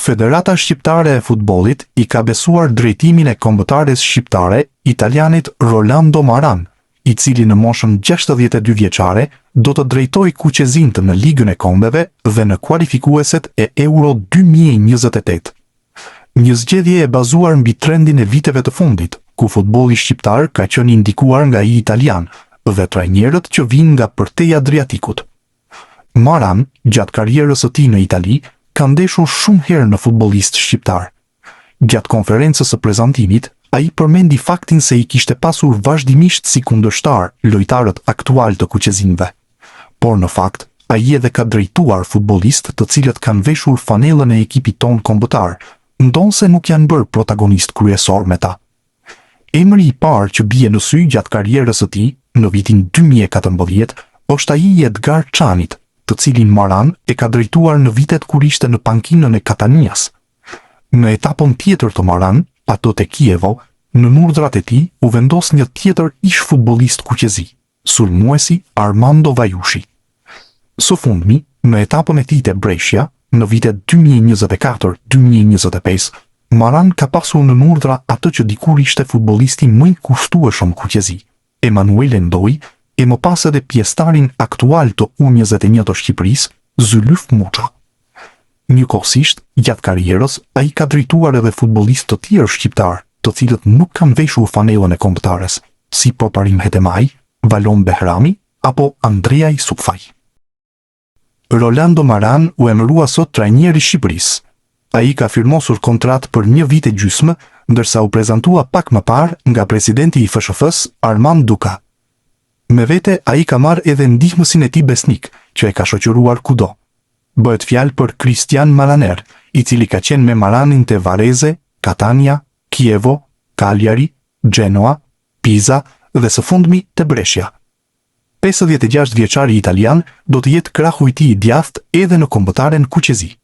Federata Shqiptare e Futbollit i ka besuar drejtimin e kombëtares shqiptare, italianit Rolando Maran, i cili në moshën 62 vjeçare do të drejtoj Kuqezintë në Ligën e Kombeve dhe në kualifikueset e Euro 2028. Një zgjedhje e bazuar mbi trendin e viteve të fundit, ku futbolli shqiptar ka qenë indikuar nga i italian dhe trajnerët që vinë nga përtej Adriatikut. Maran, gjatë karrierës së tij në Itali, ka ndeshur shumë herë në futbollist shqiptar. Gjatë konferencës së prezantimit, ai përmendi faktin se i kishte pasur vazhdimisht si kundërshtar lojtarët aktual të Kuqezinëve. Por në fakt, ai edhe ka drejtuar futbollistë të cilët kanë veshur fanellën e ekipit ton kombëtar, ndonse nuk janë bërë protagonist kryesor me ta. Emri i parë që bie në sy gjatë karrierës së tij, në vitin 2014, është ai i Edgar Çanit, të cilin Maran e ka drejtuar në vitet kur ishte në pankinën e Katanias. Në etapën tjetër të Maran, ato te Kievo, në urdhrat e tij u vendos një tjetër ish futbollist kuqezi, sulmuesi Armando Vajushi. Së fundmi, në etapën e tij te Brescia, në vitet 2024-2025, Maran ka pasur në urdhra atë që dikur ishte futbollisti më i kushtueshëm kuqezi, Emanuele Ndoi, e më pas edhe pjestarin aktual të U21 të Shqipërisë, Zylyf Muça. Njëkohësisht, gjatë karrierës, ai ka drejtuar edhe futbollistë të tjerë shqiptar, të cilët nuk kanë veshur fanellën e kombëtares, si Poparim Hetemaj, Valon Behrami apo Andrea Isufaj. Rolando Maran u emërua sot trajneri i Shqipërisë. Ai ka firmosur kontratë për 1 vit e gjysmë, ndërsa u prezantua pak më parë nga presidenti i FSHF-s Armand Duka. Me vete, ai ka marrë edhe ndihmësin e tij besnik, që e ka shoqëruar kudo. Bëhet fjalë për Christian Malaner, i cili ka qenë me Maranin te Varese, Catania, Kievo, Cagliari, Genoa, Pisa dhe së fundmi te Brescia. 56 vjeçari italian do të jetë krahu i tij i djathtë edhe në kombëtaren kuqezi.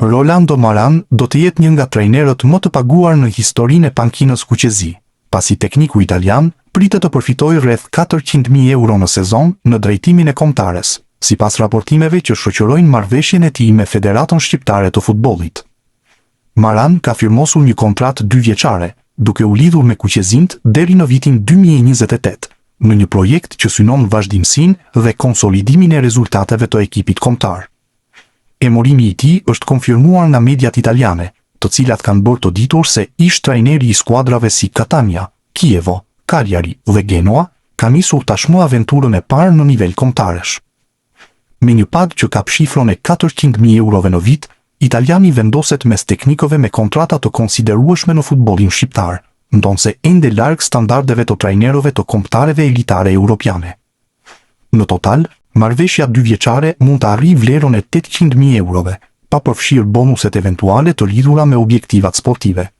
Rolando Maran do të jetë një nga trajnerët më të paguar në historinë e pankinës kuqezi, pasi tekniku italian pritet të përfitojë rreth 400.000 euro në sezon në drejtimin e kombëtares, sipas raportimeve që shoqërojnë marrëveshjen e tij me Federatën Shqiptare të Futbollit. Maran ka firmosur një kontratë 2 vjeçare, duke u lidhur me Kuqezintë deri në vitin 2028, në një projekt që synon vazhdimsinë dhe konsolidimin e rezultateve të ekipit kombëtar. Emërimi i tij është konfirmuar nga mediat italiane, të cilat kanë bërë të ditur se ish trajneri i skuadrave si Catania, Kievo, Cagliari dhe Genoa ka nisur tashmë aventurën e parë në nivel kombëtaresh. Me një pagë që kap shifrën e 400.000 eurove në vit, italiani vendoset mes teknikëve me kontrata të konsiderueshme në futbollin shqiptar, ndonse ende larg standardeve të trajnerëve të kombëtareve elitare europiane. Në total, marrëveshja 2 vjeçare mund të arrijë vlerën e 800.000 eurove, pa përfshirë bonuset eventuale të lidhura me objektivat sportive.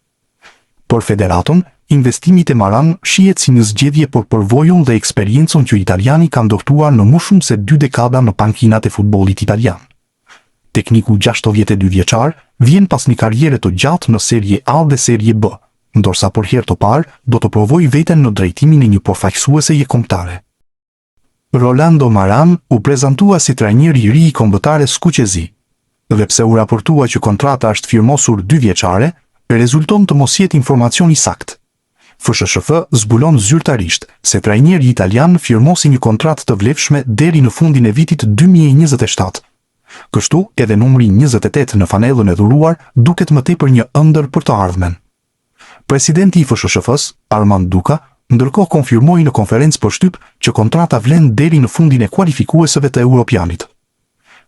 Për federatën, investimi te Maran shihet si një zgjedhje për përvojën dhe eksperiencën që italiani ka ndërtuar në më shumë se 2 dekada në pankinat e futbollit italian. Tekniku 62 vjeçar vjen pas një karriere të gjatë në Serie A dhe Serie B, ndorsa për herë të parë do të provojë veten në drejtimin e një përfaqësueseje kombëtare. Rolando Maran u prezantua si trajner i ri i kombëtares kuqezi, dhe pse u raportua që kontrata është firmosur 2 vjeçare, rezulton të mos jetë informacion i saktë. FSHF zbulon zyrtarisht se trajneri italian firmosi një kontratë të vlefshme deri në fundin e vitit 2027. Kështu, edhe numri 28 në fanellën e dhuruar duket më tepër një ëndër për të ardhmen. Presidenti i FSHF-s, Armand Duka, ndërkohë konfirmoi në konferencë për shtyp që kontrata vlen deri në fundin e kualifikuesave të Europianit.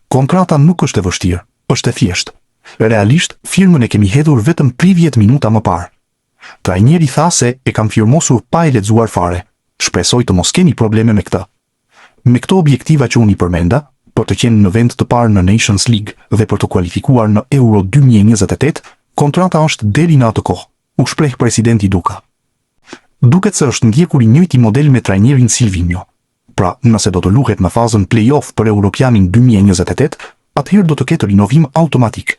Kontrata nuk është e vështirë, është e thjeshtë. Realisht, firmën e kemi hedhur vetëm 30 minuta më parë. Trajneri tha se e kam firmosur pa e lexuar fare. Shpresoj të mos keni probleme me këtë. Me këto objektiva që unë i përmenda, për të qenë në vend të parë në Nations League dhe për të kualifikuar në Euro 2028, kontrata është deri në atë kohë, u shpreh presidenti Duka. Duket se është ndjekur i njëjti model me trajnerin Silvinho. Pra, nëse do të luhet në fazën play-off për Europianin 2028, atëherë do të ketë rinovim automatik.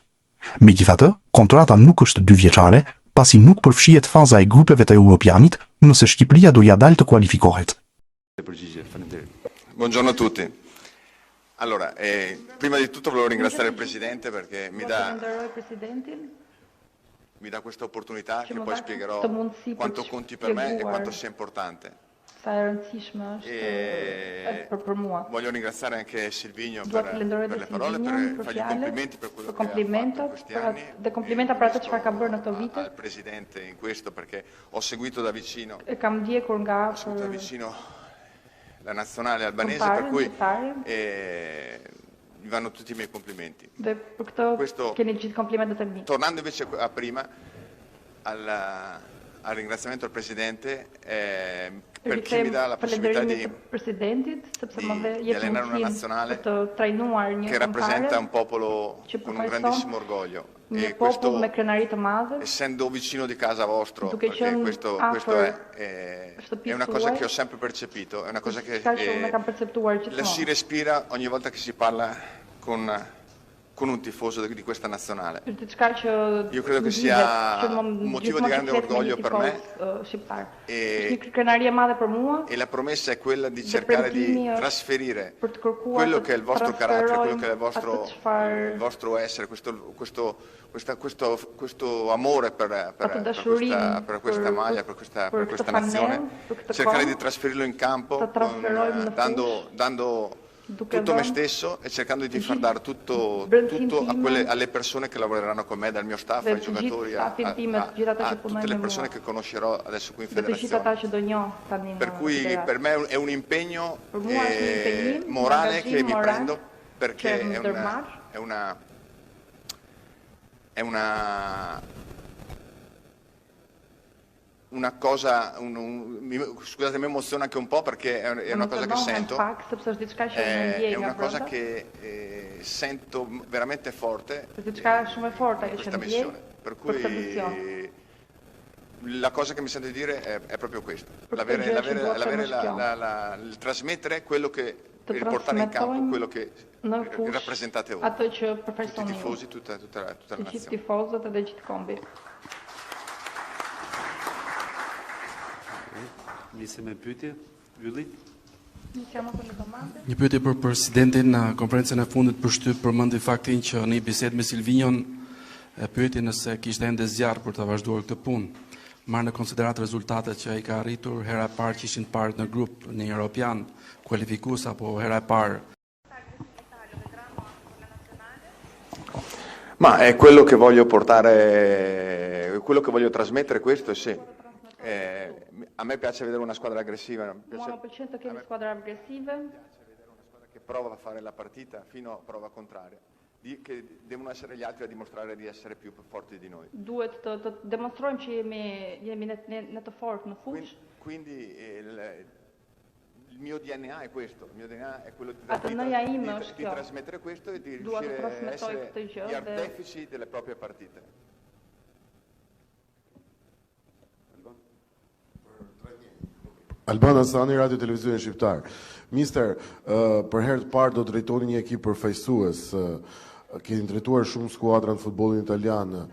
Megjithatë, kontrata nuk është 2 vjeçare, pasi nuk përfshihet faza e grupeve të Europianit nëse Shqipëria do ja dalë të kualifikohet. Buongiorno a tutti. Allora, prima di tutto volevo ringraziare il Presidente perché mi dà questa opportunità che poi spiegherò quanto conti per me e quanto sia importante. Voglio ringraziare anche Silvinio per le parole, per fargli complimenti per quello che ha fatto in questi anni. Al Presidente in questo perché ho seguito da vicino la nazionale albanese, per cui gli vanno tutti i miei complimenti. Questo, tornando invece a prima, al ringraziamento al Presidente, perché mi dà la possibilità di allenare una nazionale che rappresenta un popolo con un grandissimo orgoglio. E questo, essendo vicino di casa vostro, perché questo è una cosa che ho sempre percepito, è una cosa che la si respira ogni volta che si parla con un tifoso di questa nazionale. Io credo che sia un motivo di grande orgoglio per me e la promessa è quella di cercare di trasferire quello che è il vostro carattere, quello che è il vostro essere, questo amore per questa maglia, per questa nazione, cercare di trasferirlo in campo dando tutto me stesso e cercando di far dare tutto alle persone che lavoreranno con me, dal mio staff ai giocatori a tutte le persone che conoscerò adesso qui in federazione. Per cui per me è un impegno morale che mi prendo perché è una cosa, scusate, mi emoziona anche un po' perché è una cosa che sento, è una cosa che sento veramente forte in questa missione, per cui la cosa che mi sento di dire è proprio questo, il trasmettere quello che, il portare in campo quello che rappresentate voi, tutti i tifosi, tutta la nazione. Nisim me pyetje, Ylli. Një pyetje për presidentin. Në konferencën e fundit përmendi faktin që në një bisedë me Silvinion e pyeti nëse kishte ende zjarr për të vazhduar këtë punë. Marrë në konsiderat rezultatet që ai ka arritur, hera e parë që ishin parë në grup në Europian, kualifikues apo hera e parë. Ma è quello che voglio portare, quello che voglio trasmettere, questo è sì. A me piace vedere una squadra aggressiva, mi piace vedere una squadra che prova a fare la partita fino a prova contraria, che devono essere gli altri a dimostrare di essere più forti di noi. Duhet të demonstrojmë që jemi në të fortë në fushë. Quindi il mio DNA è questo, il mio DNA è quello di trasmettere questo e di riuscire a essere gli artefici delle proprie partite. Alban Asani, Radio Televizionin Shqiptar. Mister, për herë të parë do të drejtoni një ekip përfaqësues. Keni drejtuar shumë skuadra në futbollin italian.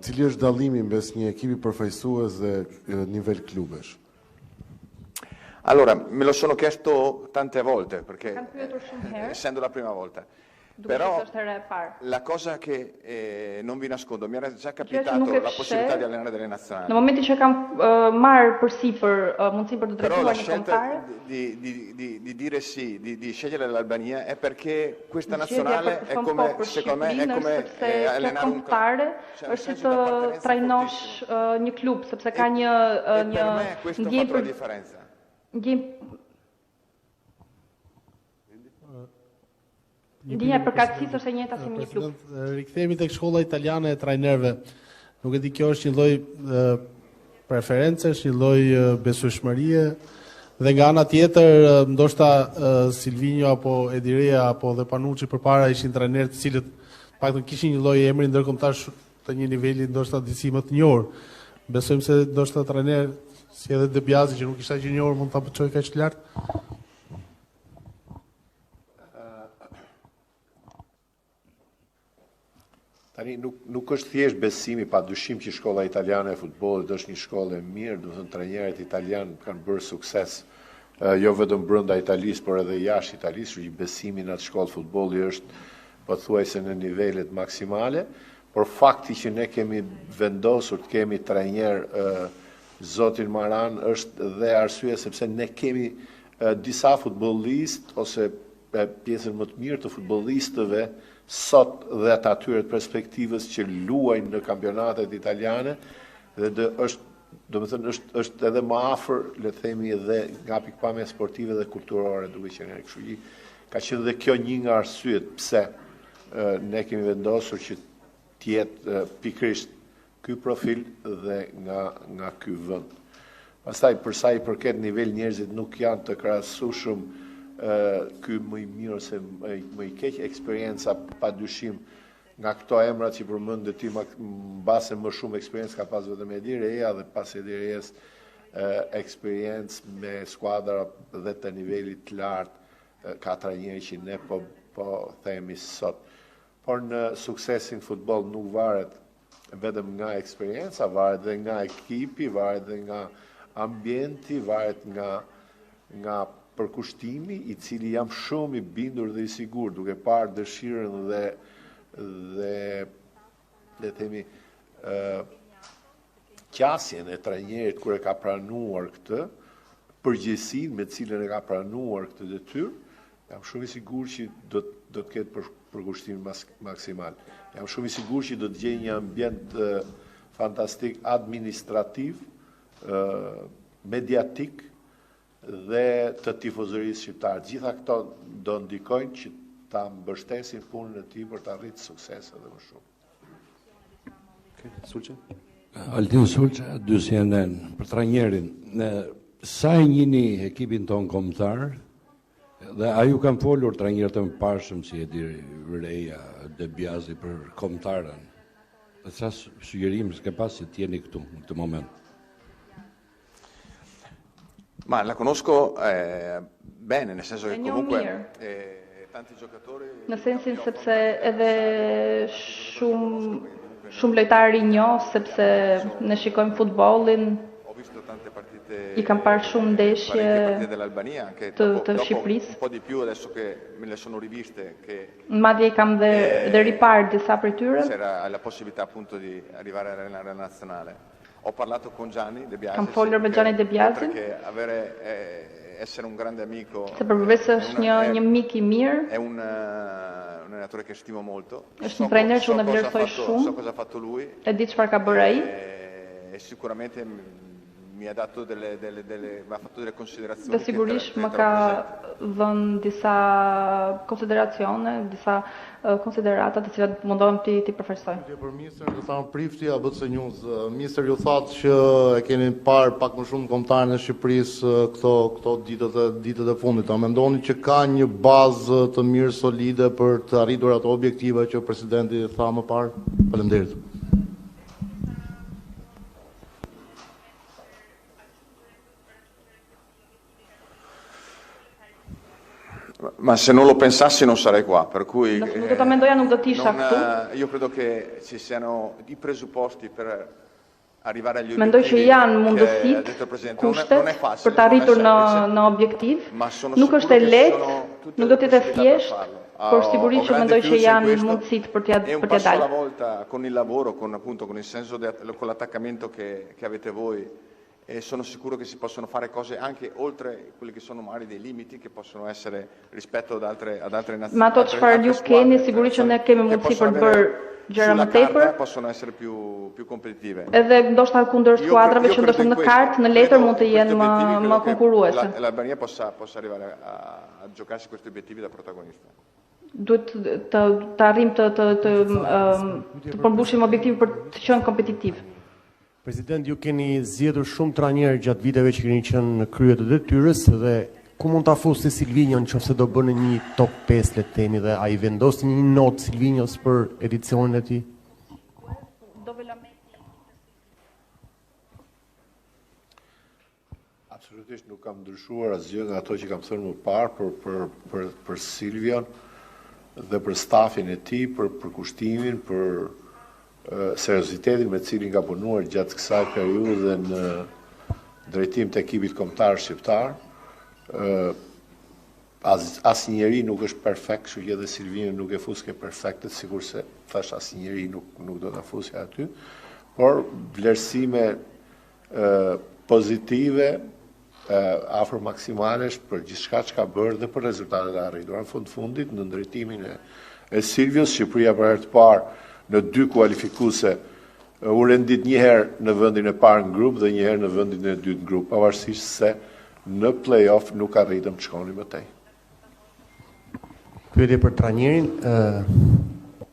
Cili është dallimi mes një ekipi përfaqësues dhe nivel klubesh? Allora, me lo sono chiesto tante volte, perché essendo la prima volta. Però la cosa che non vi nascondo, mi era già capitato la possibilità di allenare delle nazionali. Në momentin që kam marrë përsipër mundësi për të drejtuar një kombëtare, di dire sì, di scegliere l'Albania è perché questa nazionale è come, secondo me, è come allenare un club. Është të trajnosh një klub, sepse ka një ndjenjë për differenza. Ndjenja e përkatësisë është e njëjta si një klub. Rikthehemi tek shkolla italiane e trajnerëve. Nuk e di, kjo është një lloj preferencesh, një lloj besueshmërie dhe nga ana tjetër ndoshta Silvinio apo Edirea apo dhe Panucci përpara ishin trajnerë të cilët paktën kishin një lloj emri ndërkombëtar të një niveli ndoshta disi më të njohur. Besojmë se ndoshta trajner si edhe De Biasi që nuk ishte aq i njohur mund ta çojë kaq lart. Tani nuk është thjesht besimi, pa dyshim që shkolla italiane e futbollit është një shkollë e mirë, do të thënë trajnerët italianë kanë bërë sukses jo vetëm brenda Italisë, por edhe jashtë Italisë, që besimi në atë shkollë futbolli është pothuajse në nivelet maksimale, por fakti që ne kemi vendosur të kemi trajner Zotin Maran është dhe arsye sepse ne kemi disa futbollistë ose pjesën më të mirë të futbollistëve sot dhe të atyre të perspektivës që luajnë në kampionatet italiane dhe është edhe më afër, le të themi, edhe nga pikpamja sportive dhe kulturore duke qenë kështu. Ka qenë dhe kjo një nga arsyet pse ne kemi vendosur që të jetë pikërisht ky profil dhe nga ky vend. Pastaj për sa i përket nivel njerëzit nuk janë të krahasueshëm ky më i mirë ose më i keq, eksperjenca padyshim nga këto emrat që përmendë ti mbase më shumë eksperiencë ka pas vetëm Edi Reja dhe pas Edi Rejes eksperiencë me skuadra dhe të nivelit të lartë ka trajnerë që ne po themi sot. Por në suksesin futboll nuk varet vetëm nga eksperjenca, varet dhe nga ekipi, varet dhe nga ambienti, varet nga përkushtimi i cili jam shumë i bindur dhe i sigur, duke parë dëshirën dhe themi qasjen e trajnerit kur e ka pranuar këtë, përgjegjësinë me cilën e ka pranuar këtë detyrë, jam shumë i sigur që do të ketë përkushtim maksimal. Jam shumë i sigur që do të gjejë një ambient fantastik administrativ, mediatik dhe të tifozërisë shqiptare. Gjitha këto do ndikojnë që ta mbështesin punën e tij për të arritur suksese edhe më shumë. Altin Sulça, dy CNN, për trajnerin. Sa e njihni ekipin ton kombëtar? Dhe a ju kanë folur trajnerët e mëparshëm si Edi Reja, De Biasi për kombëtarën? Dhe sa sugjerim s'ke pas se t'jeni këtu në këtë moment? Ma la conosco bene, nel senso che comunque tanti giocatori... Në sensin sepse edhe shumë lojtarë i njoh, sepse ne shikojmë futbollin, i kam parë shumë ndeshje të Shqipërisë. Un po di più adesso che me le sono riviste che madje i kam dhe riparë disa prej tyre. C'era la possibilità appunto di arrivare alla nazionale. Ho parlato con Gianni De Biasi. Kam folur me Gianni De Biasi. Perché essere un grande amico. Se përveç se është një mik i mirë. È un allenatore che stimo molto. Është një trajner që unë vlerësoj shumë. So cosa ha fatto lui. E di çfarë ka bërë ai. E sicuramente mi ha dato mi ha fatto delle considerazioni. Dhe sigurisht më ka dhënë disa konsideracione, disa konsiderata të cilat mundohem ti përfaqësoj. Për ministër do thamë prifti ABC News. Ministër ju thatë që e keni parë pak më shumë kombëtarë në Shqipërisë këto ditët e fundit. A mendoni që ka një bazë të mirë solide për të arritur ato objektiva që presidenti tha më parë? Faleminderit. Ma se non lo pensassi non sarei qua, per cui nuk do ta mendoja nuk do të isha këtu. Io credo che ci siano i presupposti per arrivare agli obiettivi. Mendoj që janë mundësitë, kushtet për të arritur në objektiv. Nuk është e lehtë, nuk do të jetë thjesht, por sigurisht që mendoj që janë mundësitë për t'ia dalë. Alla volta con il lavoro, con il senso con l'attaccamento che avete voi. E sono sicuro che si possono fare cose anche oltre quelli che sono magari dei limiti che possono essere rispetto ad altre nazioni. Ma ato çfarë ju keni, sigurisht që ne kemi mundësi për të bërë gjëra më tepër. Possono essere più competitive. Edhe ndoshta kundër skuadrave që ndoshta në kartë, në letër mund të jenë më konkurruese. L'Albania possa arrivare a giocarsi questi obiettivi da protagonista. Duhet të arrim të përmbushim objektivin për të qenë kompetitiv. President, ju keni zgjedhur shumë trajnerë gjatë viteve që keni qenë në krye të detyrës dhe ku mund ta fusni Silvinjo nëse do bëni një top 5 le të themi dhe ai vendosni një notë Silvinjos për edicionin e tij? Absolutisht nuk kam ndryshuar asgjë nga ato që kam thënë më parë për Silvion dhe për stafin e tij, për përkushtimin, për seriozitetin me cilin ka punuar gjatë kësaj periudhe në drejtim të ekipit kombëtar shqiptar. asë njeri nuk është perfekt, kështu që edhe Silvino nuk e fuske perfektet, sikur se thash asë njeri nuk do të fuske aty, por vlerësime pozitive, afro maksimalesh për gjithçka që ka bërë dhe për rezultatet e arritura. Në fundit, në ndërtimin e Silvios, Shqipëria për herë të parë në 2 kualifikuese u rendit një herë në vendin e parë në grup dhe një herë në vendin e dytë në grup, pavarësisht se në play-off nuk arritëm të shkonim më tej. Pyetje për trajnerin,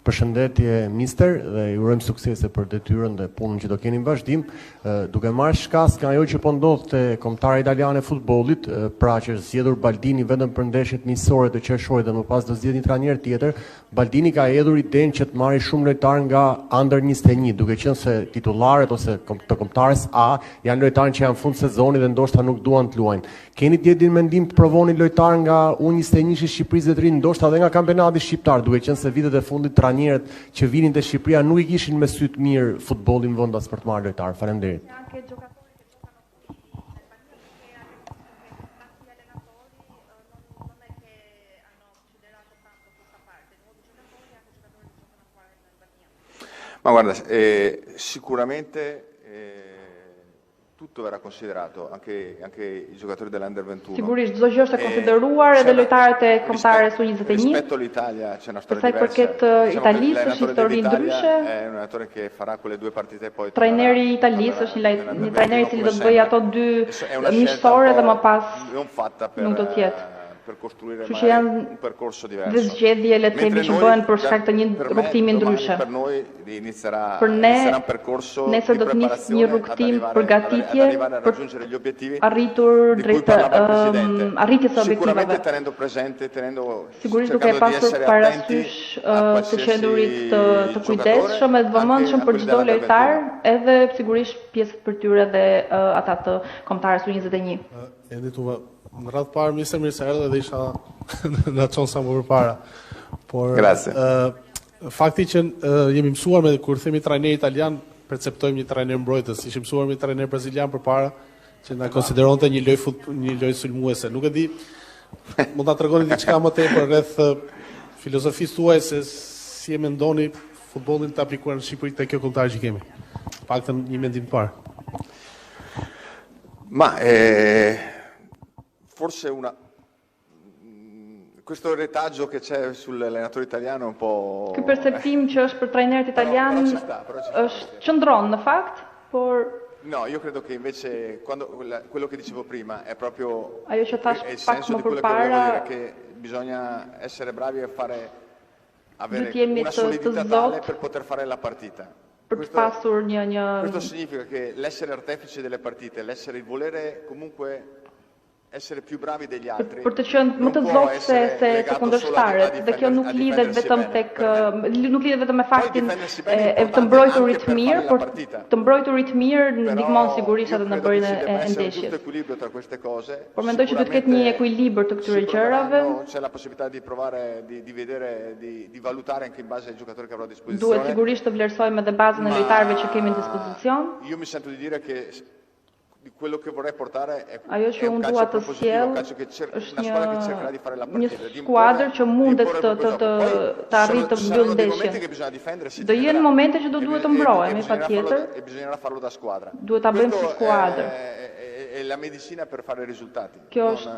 përshëndetje mister dhe ju urojmë suksese për detyrën dhe punën që do keni në vazhdim, duke marrë shkas nga ajo që po ndodh te kombëtara italiane e futbollit, pra që është zgjedhur Baldini vetëm për ndeshjet miqësore të qershorit dhe më pas do zgjedhë një trajner tjetër, Baldini ka hedhur idenë që të marrë shumë lojtar nga under 21, duke qenë se titullarët ose të kombëtarës A janë lojtarë që janë fund sezonit dhe ndoshta nuk duan të luajnë. Keni një mendim të provoni lojtar nga U21 i Shqipërisë të rinë, ndoshta edhe nga kampionati shqiptar, duke qenë se vitet e fundit trajnerët që vinin te Shqipëria nuk i kishin me sy të mirë futbollin vendas për të marrë lojtar. Faleminderit. Ma guarda, sicuramente tutto verrà considerato, anche i giocatori dell'Under 21. Sigurisht çdo gjë është e konsideruar edhe lojtarët e kombëtarës U21. Rispetto all'Italia c'è una storia diversa. Përket Italisë është histori ndryshe. È un allenatore che farà quelle 2 partite e poi trajneri i Italisë është një trajner i cili do të bëjë ato 2 miqësore dhe më pas nuk do të jetë. Per costruire un percorso diverso. Dhe zgjedhje le të themi që bëhen për shkak të një rrugtimi ndryshe. Per noi inizierà un percorso nesër do të nisë një rrugtim përgatitje për arritur drejt arritjes së objektivave. Sigurisht duke pasur parasysh të qendurit të kujdesshëm e të vëmendshëm për çdo lojtar, edhe sigurisht pjesët për tyre dhe ata të kombëtarës U21. Në radhë parë, minister mirë se erdhe dhe isha në qonë sa më përpara. Por, fakti që jemi mësuar me kur themi trajner italian, perceptojmë një trajner mbrojtës, ishim mësuar me një trajner brazilian përpara, që na konsideronte një lojë sulmuese. Nuk e di, mund ta tregoni diçka më tepër rreth filozofisë tuaj se si e mendoni futbollin të aplikuar në Shqipëri te kjo kombëtar që kemi. Paktën një mendim të parë. Ma forse questo retaggio che c'è sull'allenatore italiano è un po'... Ky perceptim që është për trajnerët italian është qëndron në fakt, por... No, io credo che invece quello che dicevo prima è proprio ajo që thash il pak senso më di quello che volevo përpara, dire, che bisogna essere bravi a avere una solidità tale per poter fare la partita. Për të pasur Questo significa che l'essere artefice delle partite, l'essere il volere comunque essere più bravi degli altri. Për të qenë më të zogë se të kundërshtarët, dhe kjo nuk lidhet vetëm me faktin e të mbrojturit mirë, por të mbrojturit mirë ndihmon sigurisht edhe në bërjen e ndeshjes. Por mendoj që duhet të ketë një ekuilibër të këtyre gjërave. C'è la possibilità di provare di vedere di valutare anche in base ai giocatori che avrò a disposizione. Duhet sigurisht të vlerësojmë edhe bazën e lojtarëve që kemi në dispozicion. Io mi sento di dire che quello che vorrei portare è un calcio propositivo, una squadra che cercherà di fare la partita, një skuadër që mundet të arrijë të mbyllë ndeshjen. Do jenë momente që do duhet të mbrohemi patjetër. E bisognerà farlo da squadra. Duhet ta bëjmë si skuadër. È la medicina per fare risultati. Kjo është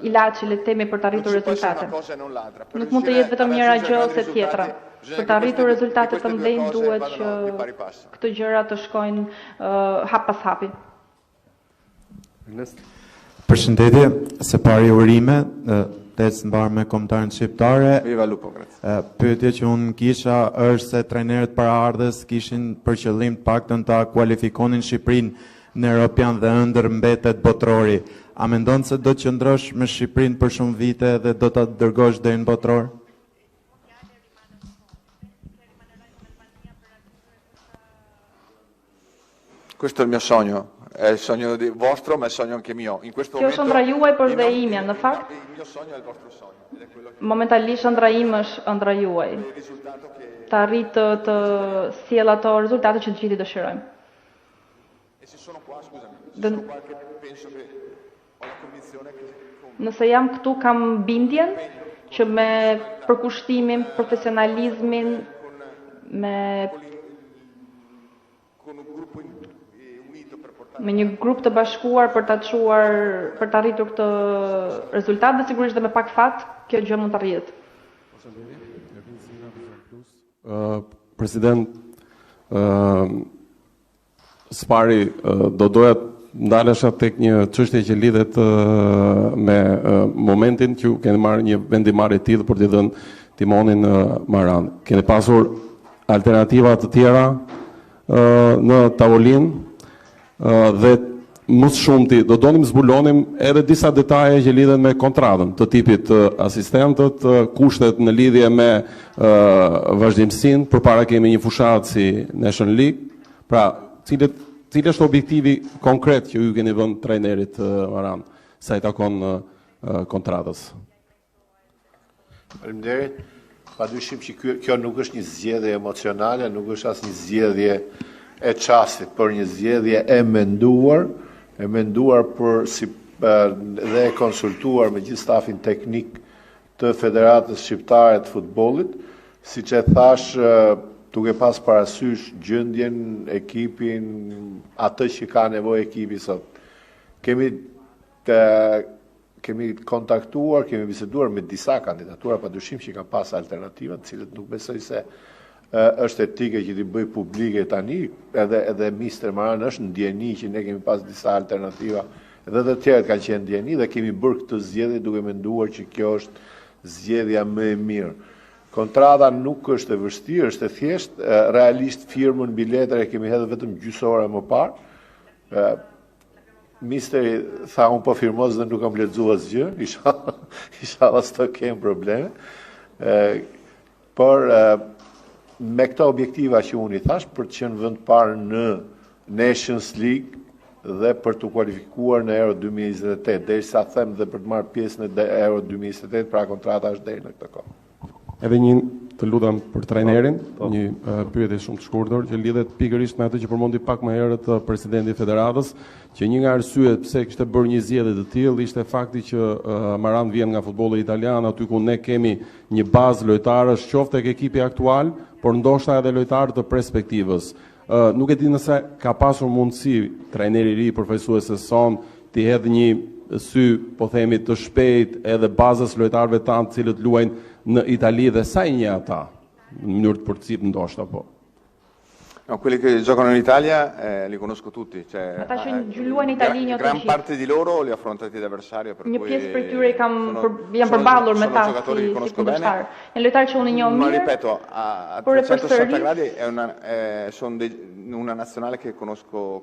ilaçi le të themi për të arritur rezultate. Nuk mund të jetë vetëm njëra gjë ose tjetra. Për të arritur rezultate të mëdhenj duhet që këto gjëra të shkojnë hap pas hapi. Përshëndetje, se pari urime, tec mbar me kombëtarën shqiptare. Pyetja që unë kisha është se trajnerët paraardhës kishin për qëllim të paktën ta kualifikonin Shqipërinë në Europian dhe ëndër mbetet botrori. A mendon se do të qëndrosh me Shqipërinë për shumë vite dhe do ta dërgosh deri në botror? Questo è il mio sogno. È il sogno vostro, ma è il sogno anche mio. In questo momento. Kjo është ëndra juaj, por dhe imja, në fakt. Il mio sogno è il vostro sogno. Momentalisht ëndra im është ëndra juaj. Të arrit të sjell ato rezultate që të gjithë dëshirojmë. E se sono qua, scusami. Sono qua che penso che Nëse jam këtu kam bindjen që me përkushtimin, profesionalizmin, me një grup të bashkuar për të arritur këtë rezultat dhe sigurisht dhe me pak fat, kjo gjë mund të arrihet. President, Spari, do doja ndalesha tek një çështje që lidhet me momentin që keni marrë një vendimarrje të tillë për t'i dhënë timonin Maran. Keni pasur alternativa të tjera në tavolinë dhe më së shumti do donim zbulonim edhe disa detaje që lidhen me kontratën, të tipit asistentët, kushtet në lidhje me vazhdimsinë, përpara kemi një fushatë si Nation League. Pra, cili është objektivi konkret që ju keni vënë trajnerit Maran sa i takon kontratës? Faleminderit. Padyshim që kjo nuk është një zgjedhje emocionale, nuk është as një zgjedhje e çastit, por një zgjedhje e menduar dhe e konsultuar me gjithë stafin teknik të Federatës Shqiptare të Futbollit, siç e thash, duke pas parasysh gjendjen, ekipin, atë që ka nevojë ekipi sot. Kemi kontaktuar, kemi biseduar me disa kandidatura, padyshim që kanë pas alternativa, të cilët nuk besoj se është etike që t'i bëj publike tani, edhe Mr. Maran është në ndjeni që ne kemi pas disa alternativa, edhe të tjerët kanë qenë ndjeni dhe kemi bërë këtë zgjedhje duke menduar që kjo është zgjedhja më e mirë. Kontrata nuk është e vështirë, është e thjeshtë, realisht firmën biletër e kemi hedhur vetëm gjysore më parë. Misteri tha unë po firmos dhe nuk kam lexuar asgjë, inshallah s'to kem probleme. Por me këto objektiva që unë i thash, për të qenë vend parë në Nations League dhe për të kualifikuar në Euro 2028, derisa them dhe për të marrë pjesë në Euro 2028, pra kontrata është deri në këtë kohë. Edhe një të lutem për trajnerin, një pyetje shumë të shkurtër që lidhet pikërisht me atë që përmendi pak më herët presidenti i Federatës, që një nga arsyet pse kishte bërë një zgjedhje të tillë ishte fakti që Maran vjen nga futbolli italian, aty ku ne kemi një bazë lojtarësh, qoftë tek ekipi aktual, por ndoshta edhe lojtarë të perspektivës. Nuk e di nëse ka pasur mundësi trajneri i ri përfaqësues son të hedhë një sy, po themi, të shpejt edhe bazës lojtarëve tanë të cilët luajnë në Itali dhe sa i një ata, në mënyrë të përcip ndoshta po. No, quelli che giocano in Italia li conosco tutti, cioè ata që luajnë në Itali një gran parte di loro li ho affrontati da avversario, per cui një pjesë prej tyre janë përballur me ta si kundërshtar. Janë lojtarë që unë njoh mirë. Ma ripeto, a 360 gradi sono una nazionale che conosco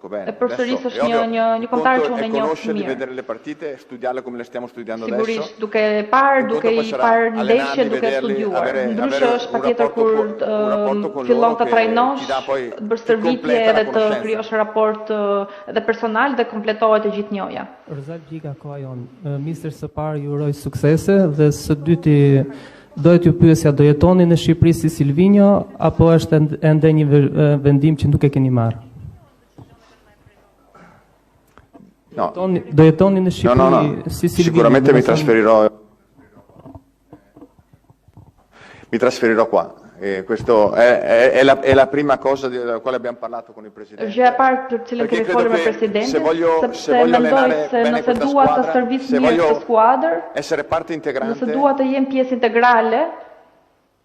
bene. E përsëris është një kombëtar që unë njoh mirë. Di vedere le partite, studiarle come le stiamo studiando adesso. Sigurisht, duke i parë ndeshje, duke studiuar. Ndryshe është patjetër kur fillon të trajnosh, të bësh stërvitje edhe të krijosh raport edhe personal dhe kompletohet e gjithë njoja. Rëzal Gjika, koha jonë. Mister, së parë ju uroj suksese dhe së dyti dohet ju pyesja, do jetoni në Shqipëri si Silvinjo apo është ende një vendim që nuk e keni marrë? No. Do jetoni në Shqipëri si Silvinjo? Sicuramente mi trasferirò qua. Questa è la prima cosa della quale abbiamo parlato con il Presidente. Gjë e parë për cilën kemi folur me Presidentin, sepse mendoj se nëse dua të servis mirë këtë skuadër, essere parte integrante, nëse dua të jem pjesë integrale,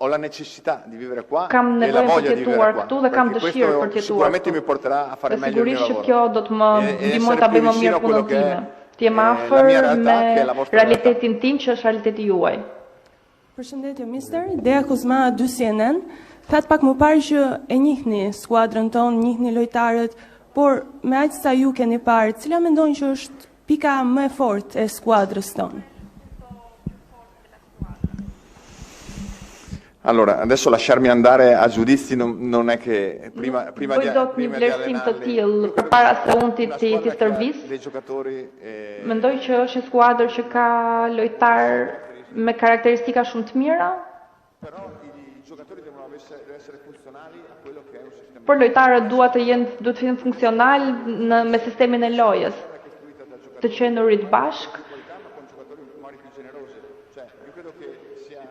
ho la necessità di vivere qua kam e la voglia di vivere këtu dhe kam dëshirë për të jetuar. Sicuramente mi porterà a fare meglio il mio lavoro. Sigurisht që kjo do të më ndihmon ta bëj më mirë punën time. Të jem afër me realitetin tim që është realiteti juaj. Përshëndetje, mister. Dea Kuzma, 2 CNN. Thatë pak më parë që e njihni skuadrën tonë, njihni lojtarët, por me aq sa ju keni parë, cila mendojnë që është pika më e fortë e skuadrës tonë? Allora, adesso lasciarmi andare a giudizi non è che prima di vlerësim të tillë përpara se unë ti stërvis. Mendoj që është një skuadër që ka lojtarë me karakteristika shumë të mira, por lojtarët duhet të jenë funksional me sistemin e lojës. të qenurit bashk.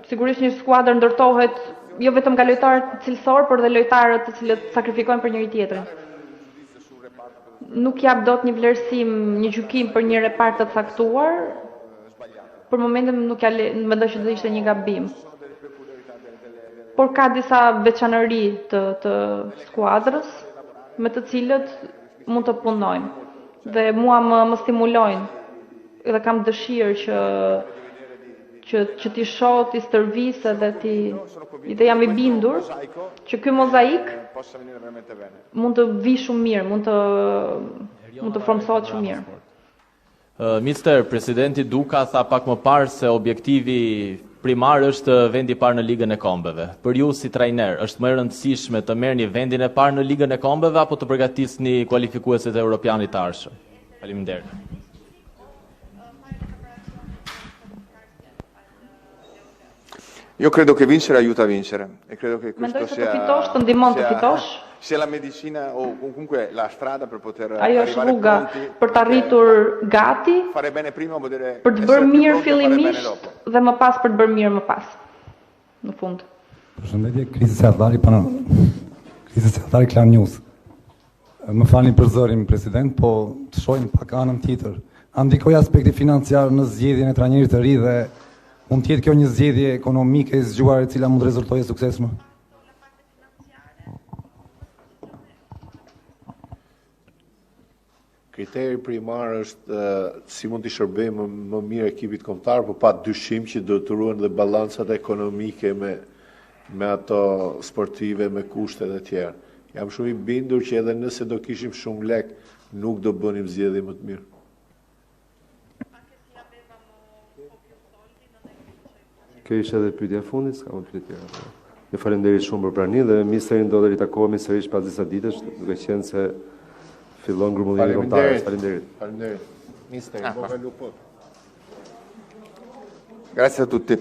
Sigurisht një skuadër ndërtohet jo vetëm nga lojtarët cilësor, por dhe lojtarët të cilët sakrifikojnë për njëri tjetrin. Nuk jap dot një vlerësim, një gjykim për një repart të caktuar. Për momentin nuk mendoj që do ishte një gabim. Por ka disa veçanëri të skuadrës me të cilët mund të punojnë dhe mua më stimulojnë dhe kam dëshirë që t'i shoh, t'i stërvisë dhe jam i bindur që ky mozaik mund të vi shumë mirë, mund të formsohet shumë mirë. Mister, presidenti Duka tha pak më parë se objektivi primar është vendi i parë në Ligën e Kombeve. Për ju si trajner, është më e rëndësishme të merrni vendin e parë në Ligën e Kombeve apo të përgatisni kualifikuesit e Europianit të ardhshëm? Faleminderit. Io credo che vincere aiuta a vincere e credo che questo sia të ndihmon të fitosh. Sia la medicina o comunque la strada per poter ajo është rruga për të arritur gati, fare bene prima vuol dire për të bërë mirë fillimisht dhe më pas për të bërë mirë më pas. Në fund. Përshëndetje, Krisi Sardari Klan News. Më falni për zërin, president, po të shohim pak anën tjetër. A ndikoi aspekti financiar në zgjedhjen e trajnerit të ri dhe mund të jetë kjo një zgjedhje ekonomike e zgjuar e cila mund të rezultojë suksesshme? Kriteri primar është si mund të shërbejmë më mirë ekipit kombëtar, por pa dyshim që do të ruhen dhe balancat ekonomike me ato sportive, me kushtet e tjera. Jam shumë i bindur që edhe nëse do kishim shumë lek, nuk do bënim zgjedhje më të mirë. Kjo ishte edhe pyetja e fundit, s'ka më pyetje tjera. Ju falenderit shumë për praninë dhe misterin do të ritakohemi sërish pas disa ditësh, duke qenë se fillon grumullimi kombëtar. Faleminderit. Faleminderit. Mister, Grazie a tutti.